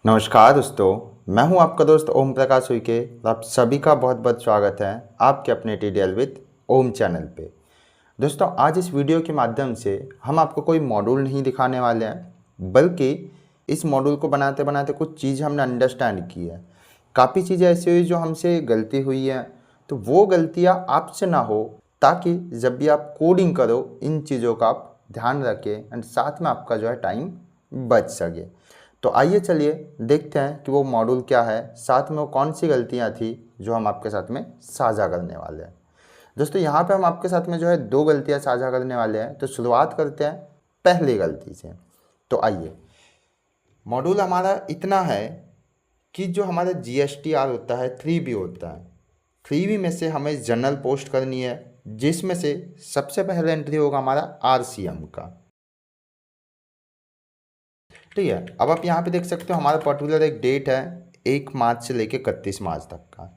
नमस्कार दोस्तों, मैं हूं आपका दोस्त ओम प्रकाश उइके और आप सभी का बहुत बहुत स्वागत है आपके अपने TDL विद ओम चैनल पे। दोस्तों, आज इस वीडियो के माध्यम से हम आपको कोई मॉड्यूल नहीं दिखाने वाले हैं, बल्कि इस मॉड्यूल को बनाते बनाते कुछ चीज़ हमने अंडरस्टैंड की है। काफ़ी चीज़ें ऐसी हुई जो हमसे गलती हुई है, तो वो गलतियाँ आपसे ना हो, ताकि जब भी आप कोडिंग करो इन चीज़ों का आप ध्यान रखें एंड साथ में आपका जो है टाइम बच सके। तो आइए चलिए देखते हैं कि वो मॉड्यूल क्या है, साथ में वो कौन सी गलतियाँ थी जो हम आपके साथ में साझा करने वाले हैं। दोस्तों, यहाँ पे हम आपके साथ में जो है 2 गलतियाँ साझा करने वाले हैं। तो शुरुआत करते हैं पहली गलती से। तो आइए, मॉड्यूल हमारा इतना है कि जो हमारा GSTR होता है 3B होता है। 3B में से हमें जर्नल पोस्ट करनी है, जिसमें से सबसे पहले एंट्री होगा हमारा RCM का। ठीक है, अब आप यहाँ पे देख सकते हो हमारा पर्टिकुलर एक डेट है 1 मार्च से लेके 31 मार्च तक का।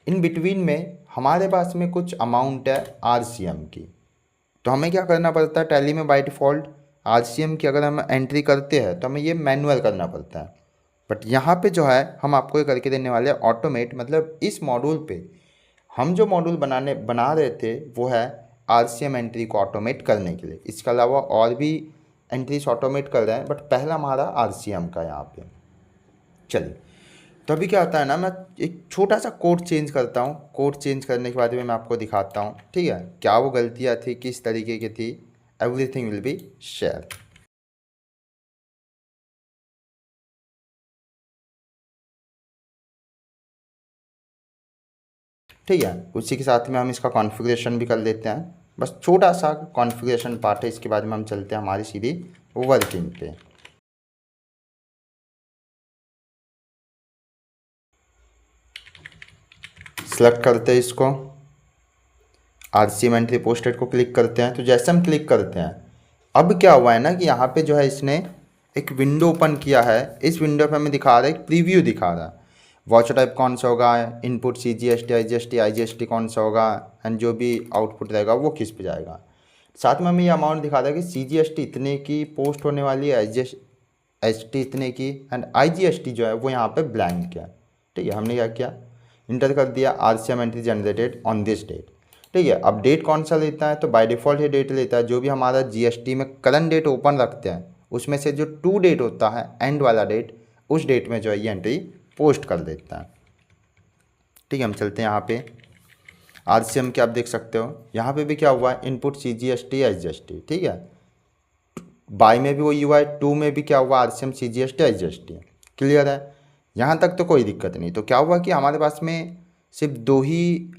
इन बिटवीन में हमारे पास में कुछ अमाउंट है RCM की। तो हमें क्या करना पड़ता है, टैली में बाय डिफ़ॉल्ट RCM की अगर हम एंट्री करते हैं तो हमें ये मैनुअल करना पड़ता है। बट यहाँ पे जो है हम आपको ये करके देने वाले हैं ऑटोमेट। मतलब इस मॉड्यूल पे हम जो मॉड्यूल बना रहे थे वो है RCM एंट्री को ऑटोमेट करने के लिए। इसके अलावा और भी एंट्रीज ऑटोमेट कर रहे हैं, बट पहला हमारा RCM का यहाँ पे। चलिए, तो अभी क्या होता है ना, मैं एक छोटा सा कोड चेंज करता हूँ। कोड चेंज करने के बाद में मैं आपको दिखाता हूँ, ठीक है, क्या वो गलतियाँ थी, किस तरीके की थी। Everything will be share. ठीक है, उसी के साथ में हम इसका कॉन्फ़िगरेशन भी कर लेते हैं। बस छोटा सा कॉन्फ़िगरेशन पार्ट है, इसके बाद में हम चलते हैं हमारी सीधी वर्किंग पे। सेलेक्ट करते हैं इसको, RCM एंट्री पोस्टेड को क्लिक करते हैं। तो जैसे हम क्लिक करते हैं, अब क्या हुआ है ना कि यहाँ पे जो है इसने एक विंडो ओपन किया है। इस विंडो पे हमें दिखा रहा है, एक प्रीव्यू दिखा रहा है। वॉच टाइप कौन सा होगा, इनपुट CGST IGST कौन सा होगा, एंड जो भी आउटपुट रहेगा वो किस पे जाएगा। साथ में हमें ये अमाउंट दिखा रहा है कि CGST इतने की पोस्ट होने वाली है, ST इतने की, एंड IGST जो है वो यहाँ पे ब्लैंक है। ठीक है, हमने क्या किया, इंटर कर दिया RCM entry generated on this date. ठीक है, अब डेट कौन सा लेता है, तो बाय डिफ़ॉल्ट ये डेट लेता है जो भी हमारा GST में करंट डेट ओपन रखते हैं, उसमें से जो टू डेट होता है एंड वाला डेट, उस डेट में जो है ये एंट्री पोस्ट कर देता है। ठीक है, हम चलते हैं यहाँ पे RCM के। आप देख सकते हो यहाँ पे भी क्या हुआ है, इनपुट CGST IGST। ठीक है, बाई में भी वही हुआ है, टू में भी क्या हुआ, RCM CGST IGST। क्लियर है, यहाँ तक तो कोई दिक्कत नहीं। तो क्या हुआ कि हमारे पास में सिर्फ 2 ही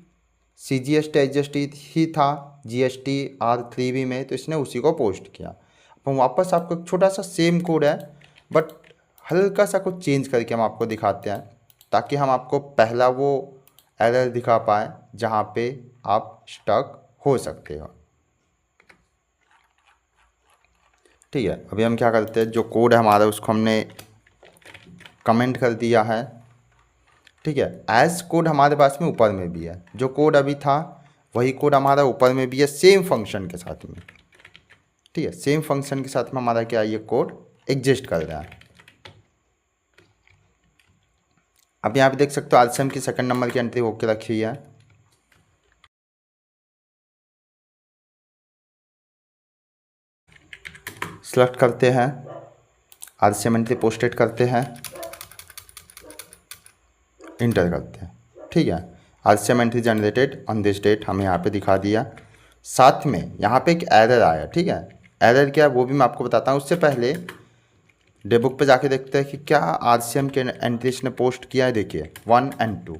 CGST IGST ही था GST R3B में, तो इसने उसी को पोस्ट किया। अब वापस आपको एक छोटा सा सेम कोड है, बट हल्का सा कुछ चेंज करके हम आपको दिखाते हैं, ताकि हम आपको पहला वो एरर दिखा पाए जहाँ पे आप स्टक हो सकते हो। ठीक है, अभी हम क्या करते हैं, जो कोड है हमारा उसको हमने कमेंट कर दिया है। ठीक है, एज कोड हमारे पास में ऊपर में भी है, जो कोड अभी था वही कोड हमारा ऊपर में भी है, सेम फंक्शन के साथ में। ठीक है, सेम फंक्शन के साथ में हमारा क्या ये कोड एग्जिस्ट कर रहा है। अब यहाँ पे देख सकते हो RCM की सेकंड नंबर की एंट्री होके रखी हुई है। सेलेक्ट करते हैं, RCM एंट्री पोस्टेड करते हैं, इंटर करते हैं। ठीक है, RCM entry generated on this date हमें यहाँ पे दिखा दिया। साथ में यहाँ पे एक एरर आया। ठीक है, एरर क्या है वो भी मैं आपको बताता हूँ। उससे पहले डेबुक पे जाके देखते हैं कि क्या RCM के एंट्रीज ने पोस्ट किया है। देखिए 1 और 2।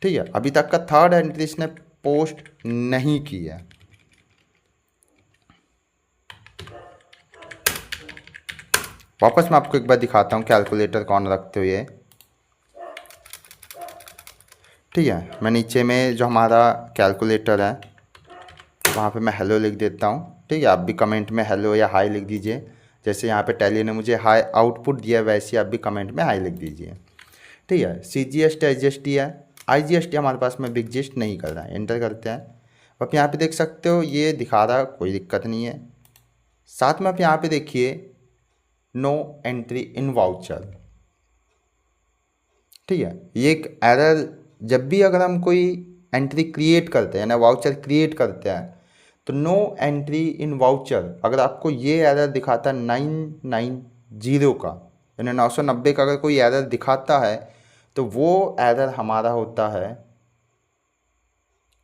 ठीक है, अभी तक का थर्ड एंट्रीज ने पोस्ट नहीं की है। वापस मैं आपको एक बार दिखाता हूँ कैलकुलेटर कौन रखते हुए। ठीक है, मैं नीचे में जो हमारा कैलकुलेटर है वहाँ पे मैं हेलो लिख देता हूँ। ठीक है, आप भी कमेंट में हेलो या हाई लिख दीजिए। जैसे यहाँ पे टैली ने मुझे हाई आउटपुट दिया, वैसे आप भी कमेंट में हाई लिख दीजिए। ठीक है, CGST IGST है, IGST हमारे पास में एग्जिस्ट नहीं कर रहा है। एंटर करते हैं, आप यहाँ पे देख सकते हो ये दिखा रहा, कोई दिक्कत नहीं है। साथ में आप यहाँ पे देखिए नो एंट्री इन वाउचर। ठीक है, ये एक एरर जब भी अगर हम कोई एंट्री क्रिएट करते हैं ना, वाउचर क्रिएट करते हैं, तो नो एंट्री इन वाउचर अगर आपको ये एरर दिखाता है 990 का, यानी 990 का अगर कोई एरर दिखाता है, तो वो एरर हमारा होता है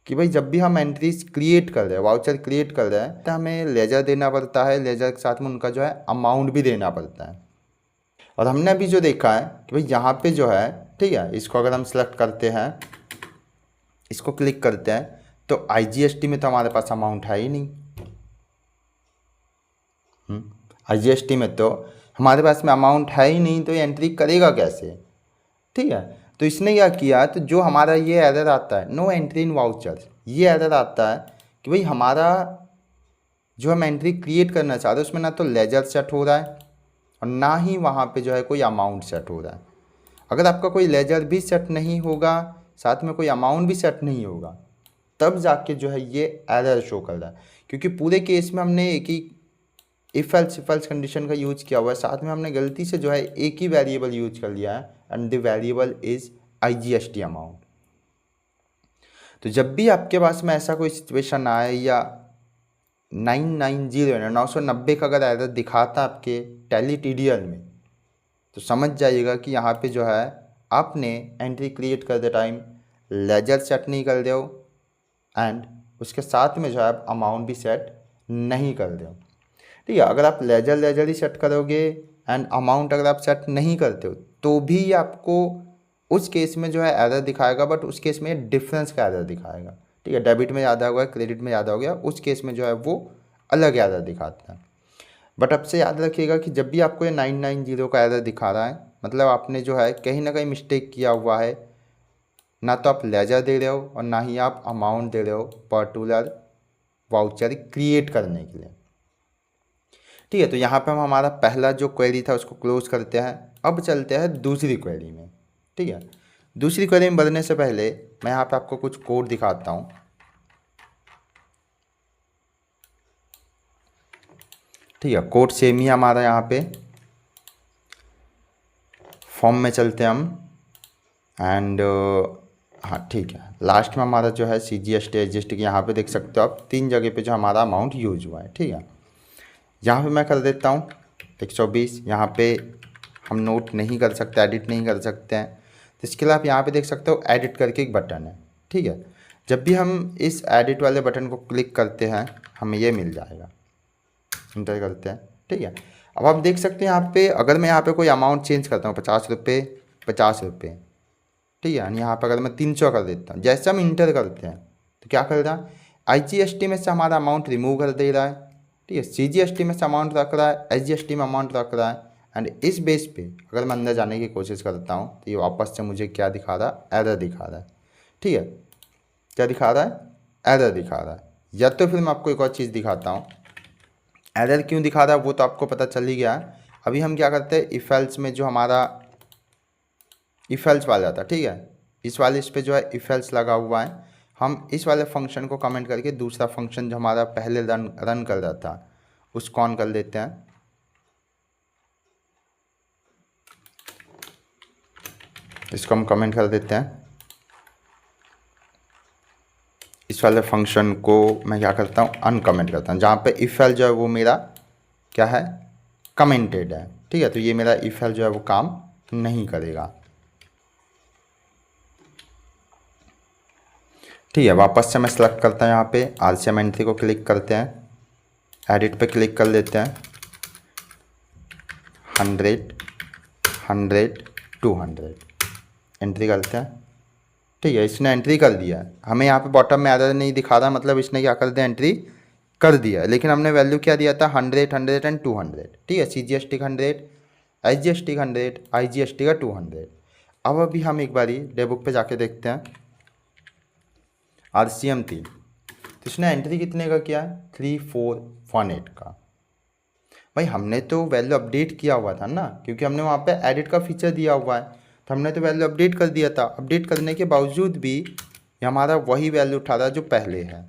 कि भाई जब भी हम एंट्रीज क्रिएट कर रहे हैं, वाउचर क्रिएट कर रहे हैं, तो हमें लेजर देना पड़ता है, लेजर के साथ में उनका जो है अमाउंट भी देना पड़ता है। और हमने अभी जो देखा है कि भाई यहाँ पे जो है, ठीक है, इसको अगर हम सेलेक्ट करते हैं, इसको क्लिक करते हैं, तो IGST में तो हमारे पास अमाउंट है ही नहीं। IGST में तो हमारे पास में अमाउंट है ही नहीं, तो ये एंट्री करेगा कैसे? ठीक है, तो इसने क्या किया, तो जो हमारा ये एरर आता है नो एंट्री इन वाउचर, ये एरर आता है कि भाई हमारा जो हम एंट्री क्रिएट करना चाह रहे हैं उसमें ना तो लेजर सेट हो रहा है और ना ही वहाँ पे जो है कोई अमाउंट सेट हो रहा है। अगर आपका कोई लेजर भी सेट नहीं होगा, साथ में कोई अमाउंट भी सेट नहीं होगा, तब जाके जो है ये एरर शो कर रहा है, क्योंकि पूरे केस में हमने एक ही इफ एल्स कंडीशन का यूज किया हुआ है, साथ में हमने गलती से जो है एक ही वेरिएबल यूज कर लिया है, and the variable is IGST amount. तो जब भी आपके पास में ऐसा कोई सिचुएशन आए या 990 का अगर एरर दिखाता आपके टैली TDL में, तो समझ जाइएगा कि यहाँ पे जो है आपने एंट्री क्रिएट करते टाइम लेजर सेट नहीं कर रहे हो, एंड उसके साथ में जो है आप अमाउंट भी सेट नहीं कर रहे हो। ठीक है, अगर आप लेजर ही सेट करोगे एंड अमाउंट अगर आप सेट नहीं करते हो, तो भी आपको उस केस में जो है एरर दिखाएगा, बट उस केस में डिफरेंस का एरर दिखाएगा। ठीक है, डेबिट में ज़्यादा हो गया, क्रेडिट में ज़्यादा हो गया, उस केस में जो है वो अलग एरर दिखाता है। बट अब से याद रखिएगा कि जब भी आपको ये 990 का एरर दिखा रहा है, मतलब आपने जो है कहीं ना कहीं मिस्टेक किया हुआ है, ना तो आप लेजर दे रहे हो और ना ही आप अमाउंट दे रहे हो पर्टिकुलर वाउचर क्रिएट करने के लिए। ठीक है, तो यहाँ पे हम हमारा पहला जो क्वेरी था उसको क्लोज करते हैं। अब चलते हैं दूसरी क्वेरी में। ठीक है, दूसरी क्वेरी में बढ़ने से पहले मैं यहाँ पे आपको कुछ कोड दिखाता हूँ। ठीक है, कोड सेम ही हमारा यहाँ पे फॉर्म में चलते हैं हम, एंड हाँ ठीक है, लास्ट में हमारा जो है CGST HGST यहाँ पे देख सकते हो आप 3 जगह पे जो हमारा अमाउंट यूज हुआ है। ठीक है, यहाँ पे मैं कर देता हूँ 120। यहाँ पे हम नोट नहीं कर सकते, एडिट नहीं कर सकते हैं, तो इसके लिए आप यहाँ पे देख सकते हो एडिट करके एक बटन है। ठीक है, जब भी हम इस एडिट वाले बटन को क्लिक करते हैं हमें ये मिल जाएगा, इंटर करते हैं। ठीक है, अब आप देख सकते हैं यहाँ पे अगर मैं यहाँ पे कोई अमाउंट चेंज करता हूँ 50 रुपये 50 रुपये, ठीक है, यहाँ पर अगर मैं 300 कर देता हूँ, जैसे हम इंटर करते हैं तो क्या कर रहा है, IGST में से हमारा अमाउंट रिमूव कर दे रहा है। ठीक है, CGST में से अमाउंट रख रहा है, SGST में अमाउंट रख रहा है, एंड इस बेस पे अगर मैं अंदर जाने की कोशिश करता हूँ तो ये वापस से मुझे क्या दिखा रहा है, एरर दिखा रहा है। ठीक है, क्या दिखा रहा है, एरर दिखा रहा है। या तो फिर मैं आपको एक और चीज़ दिखाता हूँ, एरर क्यों दिखा रहा है वो तो आपको पता चल ही गया। अभी हम क्या करते हैं, इफ एल्स में जो हमारा इफ एल्स वाला था, ठीक है, इस वाले इस पे जो है इफ एल्स लगा हुआ है, हम इस वाले फंक्शन को कमेंट करके दूसरा फंक्शन जो हमारा पहले रन कर रहा था उसको ऑन कर देते हैं। इसको हम कमेंट कर देते हैं। इस वाले फंक्शन को मैं क्या करता हूँ, अनकमेंट करता हूँ, जहाँ पे इफ एल जो है वो मेरा क्या है, कमेंटेड है। ठीक है, तो ये मेरा इफ एल जो है वो काम नहीं करेगा। ठीक है, वापस से मैं सेलेक्ट करता हूँ, यहाँ पे RCM एंट्री को क्लिक करते हैं, एडिट पे क्लिक कर लेते हैं, 100 100 200 एंट्री करते हैं। ठीक है, इसने एंट्री कर दिया है, हमें यहाँ पे बॉटम में एरर नहीं दिखा रहा, मतलब इसने क्या कर दिया, एंट्री कर दिया है, लेकिन हमने वैल्यू क्या दिया था, 100 100 एंड 200। ठीक है, CGST का 100, SGST का 100, IGST का 200। अब अभी हम एक बारी डेबुक पे जाके देखते हैं, RCM 3, तो इसने एंट्री कितने का किया है, 3418 का। भाई हमने तो वैल्यू अपडेट किया हुआ था ना, क्योंकि हमने वहाँ पे एडिट का फीचर दिया हुआ है, तो हमने तो वैल्यू अपडेट कर दिया था। अपडेट करने के बावजूद भी ये हमारा वही वैल्यू उठा रहा है जो पहले है।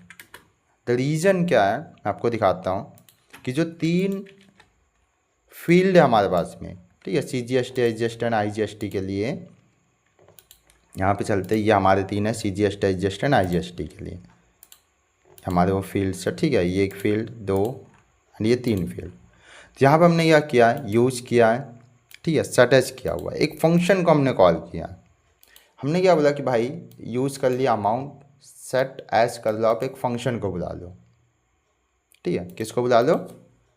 द रीज़न क्या है मैं आपको दिखाता हूँ, कि जो 3 फील्ड है हमारे पास में, ठीक है, CGST, SGST एंड IGST के लिए। यहाँ पे चलते, ये हमारे 3 है, CGST, SGST एंड IGST के लिए हमारे वो फील्ड्स है, ठीक है। ये एक फील्ड, 2 एंड ये 3 फील्ड। तो यहाँ पर हमने क्या किया है, यूज़ किया है, ठीक है, सेट एज किया हुआ है, एक फंक्शन को हमने कॉल किया। हमने क्या बोला कि भाई यूज़ कर लिया अमाउंट, सेट एज कर लो, आप एक फंक्शन को बुला लो, ठीक है। किसको बुला लो,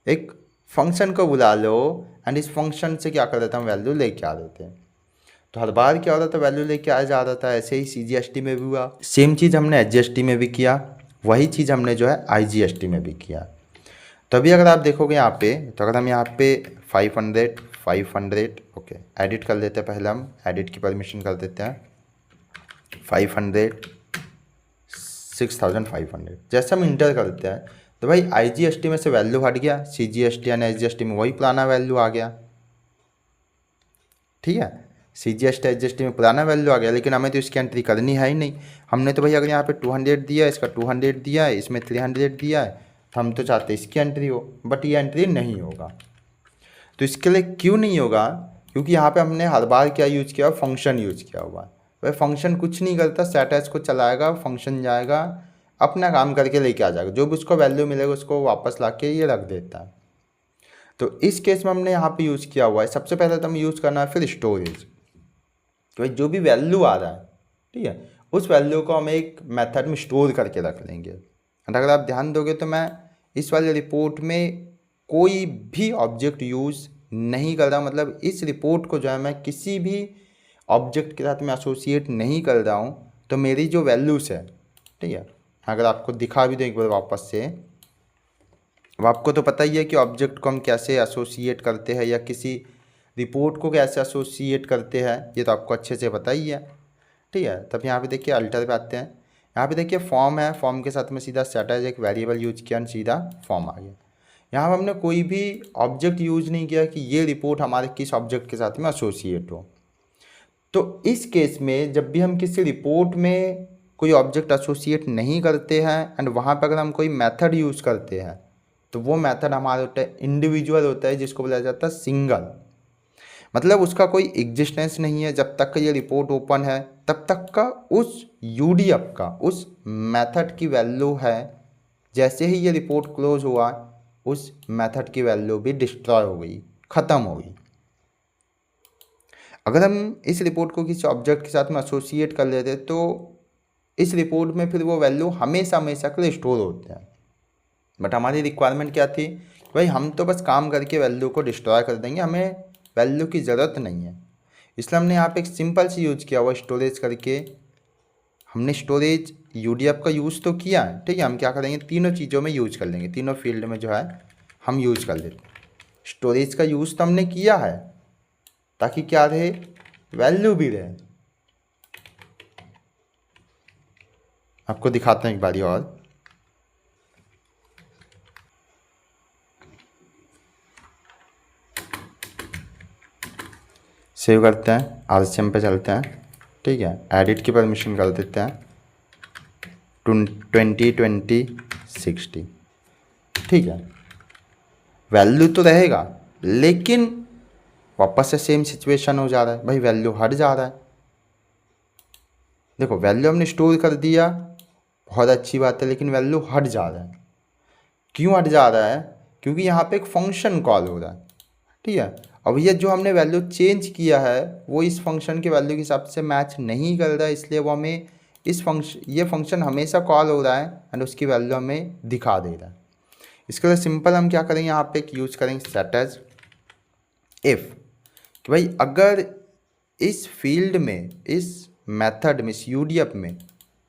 एक फंक्शन को बुला लो, एंड इस फंक्शन से क्या कर देते हैं, वैल्यू लेके आ देते हैं। तो हर बार क्या हो रहा था, वैल्यू लेके आ जा रहा था। ऐसे ही CGST में भी हुआ, सेम चीज़ हमने SGST में भी किया, वही चीज़ हमने जो है IGST में भी किया। तो अभी अगर आप देखोगे यहाँ पे, तो अगर हम यहाँ पे 500 ओके एडिट कर लेते हैं, पहले हम एडिट की परमिशन कर देते हैं, 500 6500। जैसे हम इंटर करते हैं तो भाई IGST में से वैल्यू हट गया, CGST यानी SGST में वही पुराना वैल्यू आ गया, ठीक है। CGST SGST में पुराना वैल्यू आ गया, लेकिन हमें तो इसकी एंट्री करनी है ही नहीं। हमने तो भाई अगर यहाँ पे 200 दिया है, इसका 200 दिया है, इसमें 300 दिया है, तो हम तो चाहते हैं इसकी एंट्री हो, बट ये एंट्री नहीं होगा। तो इसके लिए क्यों नहीं होगा, क्योंकि यहाँ पे हमने हर बार क्या यूज़ किया, फंक्शन यूज़ किया हुआ है। भाई फंक्शन कुछ नहीं करता, सेट एज को चलाएगा, फंक्शन जाएगा अपना काम करके लेके आ जाएगा, जो भी उसको वैल्यू मिलेगा उसको वापस ला के ये रख देता है। तो इस केस में हमने यहाँ पे यूज़ किया हुआ है। सबसे पहले तो हमें यूज़ करना है फिर स्टोरेज, तो भाई जो भी वैल्यू आ रहा है, ठीक है, उस वैल्यू को हम एक मेथड में स्टोर करके रख लेंगे। और अगर आप ध्यान दोगे तो मैं इस वाले रिपोर्ट में कोई भी ऑब्जेक्ट यूज़ नहीं कर रहा, मतलब इस रिपोर्ट को जो है मैं किसी भी ऑब्जेक्ट के साथ में एसोसिएट नहीं कर रहा हूँ। तो मेरी जो वैल्यूज़ है, ठीक है, अगर आपको दिखा भी दूँ एक बार वापस से, अब आपको तो पता ही है कि ऑब्जेक्ट को हम कैसे एसोसिएट करते हैं या किसी रिपोर्ट को कैसे एसोसिएट करते हैं, ये तो आपको अच्छे से पता ही है, ठीक है। तब यहाँ पे देखिए अल्टर पे आते हैं, यहाँ पे देखिए फॉर्म है, फॉर्म के साथ में सीधा सेट एज एक वेरिएबल यूज किया, सीधा फॉर्म आ गया। यहाँ पर हमने कोई भी ऑब्जेक्ट यूज नहीं किया कि ये रिपोर्ट हमारे किस ऑब्जेक्ट के साथ में एसोसिएट हो। तो इस केस में जब भी हम किसी रिपोर्ट में कोई ऑब्जेक्ट एसोसिएट नहीं करते हैं एंड वहाँ पर अगर हम कोई मेथड यूज़ करते हैं, तो वो मेथड हमारा होता है इंडिविजुअल होता है, जिसको बोला जाता है सिंगल। मतलब उसका कोई एग्जिस्टेंस नहीं है, जब तक का ये रिपोर्ट ओपन है तब तक का उस यूडीएफ का, उस मेथड की वैल्यू है। जैसे ही ये रिपोर्ट क्लोज हुआ, उस मेथड की वैल्यू भी डिस्ट्रॉय हो गई, ख़त्म हो गई। अगर हम इस रिपोर्ट को किसी ऑब्जेक्ट के साथ में एसोसिएट कर लेते तो इस रिपोर्ट में फिर वो वैल्यू हमेशा हमेशा के लिए स्टोर होते हैं। बट हमारी रिक्वायरमेंट क्या थी, भाई हम तो बस काम करके वैल्यू को डिस्ट्रॉय कर देंगे, हमें वैल्यू की ज़रूरत नहीं है। इसलिए हमने यहाँ पे एक सिंपल सी यूज किया हुआ स्टोरेज करके। हमने स्टोरेज यूडीएफ का यूज़ तो किया है, ठीक है। हम क्या करेंगे, तीनों चीज़ों में यूज कर लेंगे, तीनों फील्ड में जो है हम यूज कर लेते। स्टोरेज का यूज़ तो हमने किया है ताकि क्या रहे, वैल्यू भी रहे। आपको दिखाते हैं एक बारी और, सेव करते हैं, RCM पे चलते हैं, ठीक है। एडिट की परमिशन कर देते हैं 2020-60, ठीक है। वैल्यू तो रहेगा, लेकिन वापस से सेम सिचुएशन हो जा रहा है, भाई वैल्यू हट जा रहा है। देखो वैल्यू हमने स्टोर कर दिया, बहुत अच्छी बात है, लेकिन वैल्यू हट जा रहा है। क्यों हट जा रहा है, क्योंकि यहाँ पे एक फंक्शन कॉल हो रहा है, ठीक है। अब ये जो हमने वैल्यू चेंज किया है वो इस फंक्शन के वैल्यू के हिसाब से मैच नहीं कर रहा है, इसलिए वो हमें इस ये फंक्शन हमेशा कॉल हो रहा है एंड उसकी वैल्यू हमें दिखा दे रहा है। इसके लिए सिंपल हम क्या करेंगे, यहाँ पे एक यूज करेंगे सेट एज इफ़, कि भाई अगर इस फील्ड में, इस मेथड में, इस यूडीएफ में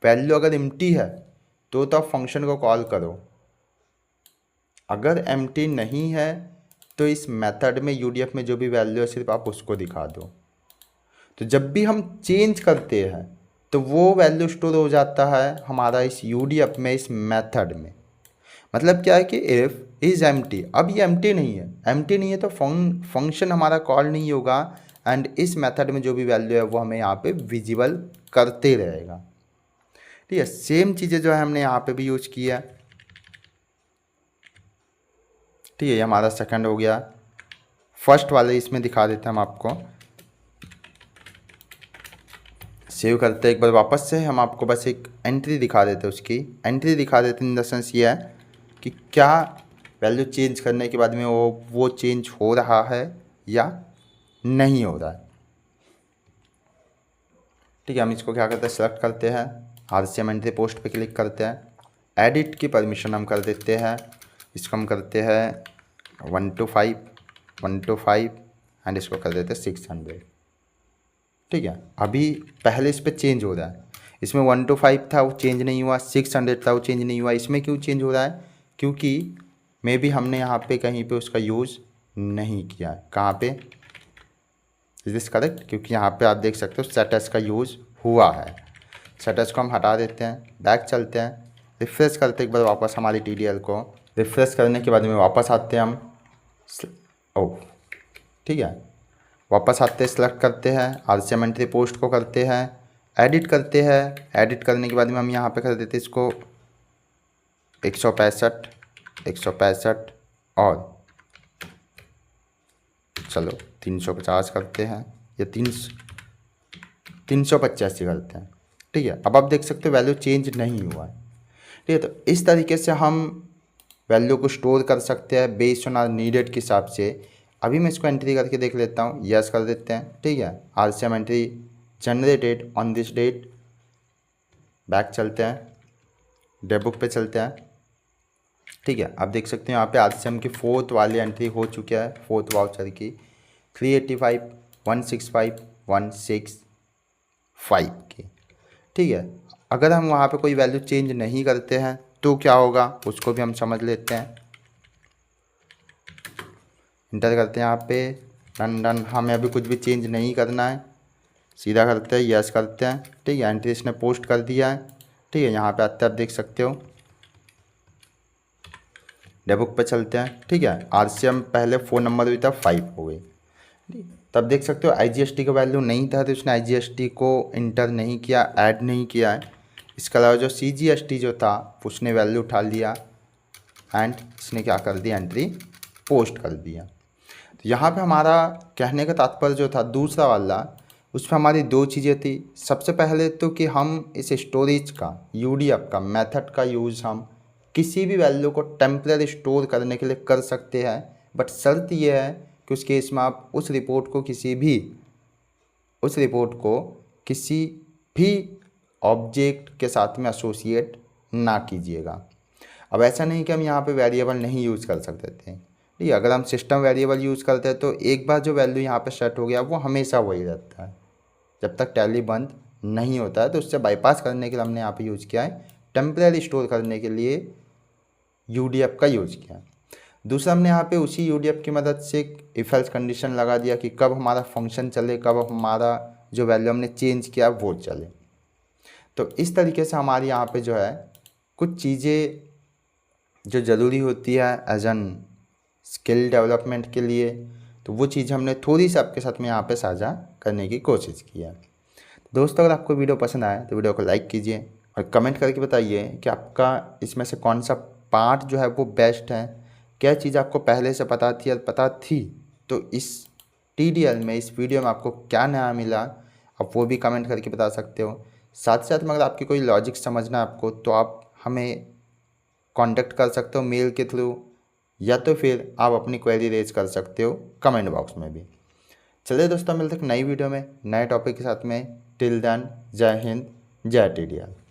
वैल्यू अगर एम्प्टी है तो आप फंक्शन को कॉल करो। अगर एम्प्टी नहीं है तो इस मेथड में, यूडीएफ में जो भी वैल्यू है सिर्फ आप उसको दिखा दो। तो जब भी हम चेंज करते हैं तो वो वैल्यू स्टोर हो जाता है हमारा इस यूडीएफ में, इस मेथड में। मतलब क्या है कि इफ़ इज़ एम्प्टी, अब ये एम्प्टी नहीं है, एम्प्टी नहीं है तो फंक्शन हमारा कॉल नहीं होगा एंड इस मेथड में जो भी वैल्यू है वो हमें यहाँ पे विजिबल करते रहेगा, ठीक है। सेम चीज़ें जो है हमने यहाँ पे भी यूज किया है, ठीक है। ये हमारा सेकंड हो गया। फर्स्ट वाले इसमें दिखा देते हैं हम आपको। सेव करते हैं एक बार वापस से, हम आपको बस एक एंट्री दिखा देते हैं, उसकी एंट्री दिखा देते हैं इन द सेंस ये है कि क्या वैल्यू चेंज करने के बाद में वो चेंज हो रहा है या नहीं हो रहा है। ठीक है, हम इसको क्या करते हैं, सेलेक्ट करते हैं, RCM एंट्री पोस्ट पे क्लिक करते हैं, एडिट की परमिशन हम कर देते हैं, इसको हम करते हैं 1 to 5 एंड इसको कर देते हैं 600। ठीक है, अभी पहले इस पर चेंज हो रहा है, इसमें 1 to 5 था वो चेंज नहीं हुआ, 600 था वो चेंज नहीं हुआ। इसमें क्यों चेंज हो रहा है, क्योंकि मे बी हमने यहाँ पे कहीं पे उसका यूज़ नहीं किया है। कहाँ पे, इज दिस करेक्ट, क्योंकि यहाँ पे आप देख सकते हो सेटस का यूज़ हुआ है। सेटस को हम हटा देते हैं, बैक चलते हैं, रिफ्रेश करते एक बार वापस हमारी TDL को। रिफ्रेश करने के बाद में वापस आते हैं हम, ओ ठीक है, वापस आते हैं, सेलेक्ट करते हैं, RCM एंट्री पोस्ट को करते हैं, एडिट करते हैं। एडिट करने के बाद में हम यहाँ पे कर देते हैं इसको 165 और चलो 350 करते हैं या 385 करते हैं। ठीक है, अब आप देख सकते हो वैल्यू चेंज नहीं हुआ है। ठीक है, तो इस तरीके से हम वैल्यू को स्टोर कर सकते हैं बेस्ड ऑन आर नीडेड के हिसाब से। अभी मैं इसको एंट्री करके देख लेता हूँ, यस कर देते हैं। ठीक है, RCM entry generated on this date, back चलते हैं, डेबुक पे चलते हैं। ठीक है, आप देख सकते हैं यहाँ पे RCM की 4th वाली एंट्री हो चुकी है, 4th वाउचर की 385 165 165 की। ठीक है, अगर हम वहाँ पे कोई वैल्यू चेंज नहीं करते हैं तो क्या होगा उसको भी हम समझ लेते हैं। इंटर करते हैं यहाँ पे, डन, हमें अभी कुछ भी चेंज नहीं करना है, सीधा करते हैं, यस करते हैं। ठीक है, एंट्री इसने पोस्ट कर दिया है। ठीक है, यहाँ पे आते हैं, आप देख सकते हो, डेबुक पे चलते हैं। ठीक है, RCM पहले 4 नंबर हुई था 5 हो गई। तब देख सकते हो IGST का वैल्यू नहीं था तो उसने IGST को इंटर नहीं किया, ऐड नहीं किया है। इसके अलावा जो CGST जो था उसने वैल्यू उठा लिया एंड इसने क्या कर दिया, एंट्री पोस्ट कर दिया। तो यहाँ पे हमारा कहने का तात्पर्य जो था दूसरा वाला, उसमें हमारी 2 चीज़ें थी। सबसे पहले तो कि हम इस स्टोरेज का UDF का मेथड का यूज़ हम किसी भी वैल्यू को टेम्परेरी स्टोर करने के लिए कर सकते हैं, बट शर्त यह है कि उस केस में आप उस रिपोर्ट को किसी भी ऑब्जेक्ट के साथ में एसोसिएट ना कीजिएगा। अब ऐसा नहीं कि हम यहाँ पे वेरिएबल नहीं यूज़ कर सकते थे। ठीक है, अगर हम सिस्टम वेरिएबल यूज़ करते हैं तो एक बार जो वैल्यू यहाँ पे सेट हो गया वो हमेशा वही रहता है जब तक टैली बंद नहीं होता है। तो उससे बाईपास करने के लिए हमने यहाँ पे यूज़ किया है, टेम्परेरी स्टोर करने के लिए UDF का यूज़ किया है। दूसरा, हमने यहाँ पे उसी UDF की मदद से इफ एल्स कंडीशन लगा दिया कि कब हमारा फंक्शन चले, कब हमारा जो वैल्यू हमने चेंज किया वो चले। तो इस तरीके से हमारी यहाँ पे जो है कुछ चीज़ें जो ज़रूरी होती है एज एन स्किल डेवलपमेंट के लिए, तो वो चीज़ हमने थोड़ी सी आपके साथ में यहाँ पे साझा करने की कोशिश की है। दोस्तों, अगर आपको वीडियो पसंद आए तो वीडियो को लाइक कीजिए और कमेंट करके बताइए कि आपका इसमें से कौन सा पार्ट जो है वो बेस्ट है। क्या चीज़ आपको पहले से पता थी या पता थी तो इस TDL में, इस वीडियो में आपको क्या नया मिला, आप वो भी कमेंट करके बता सकते हो। साथ साथ में अगर आपकी कोई लॉजिक समझना है आपको तो आप हमें कांटेक्ट कर सकते हो मेल के थ्रू, या तो फिर आप अपनी क्वेरी रेज कर सकते हो कमेंट बॉक्स में भी। चलिए दोस्तों, मिलते हैं नई वीडियो में नए टॉपिक के साथ में। टिल देन, जय हिंद, जय TDL।